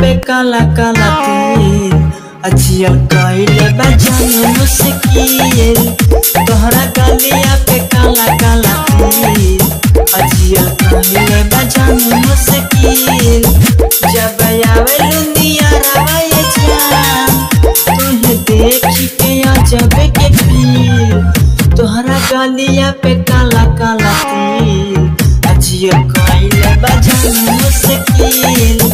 पे काला काला तिल अजियल कइले बा जानो मुश्किल। तोहरा गलिया पे काला काला तिल अजियल कइले बा जानो मुश्किल। जब आवेलू नियरवा ये जान तुहे देखी के अजब के फील। तोहरा गलिया पे काला काला तिल अजियल कइले बा जानो मुश्किल।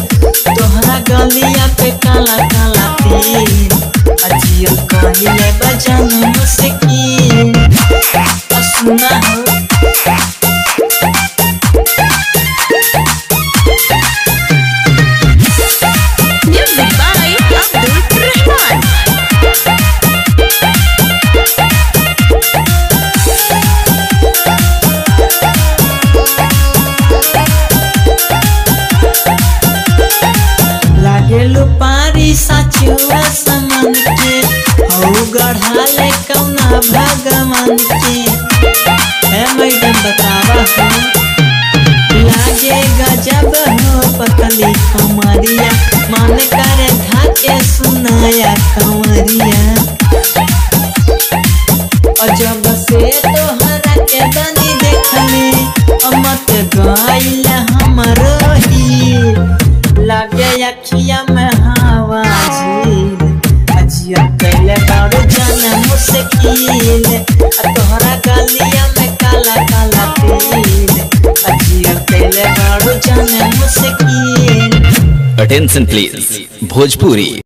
तोहरा गलिया पे काला काला तिल अजियल कइले बा जानो मुश्किल। सुना हो Music by Abdul Rahman. लागेलू पारी साचुआ समन के हौ गढ़ाले कौना भगवान के। है मैडम बतावा हो लागे गजब हो पतली कमरिया मन करे धाके सुनाया कमरिया। अजब से तोहरा के बनी देखले अमत गइल हमरो ही। लागे अखिया में हवा झील अजिया कइले बारू जाना मुश्किल। तोहरा गलिया में काला काला तिल अजिया कइले बारू जाना मुश्किल। Attention please Bhojpuri.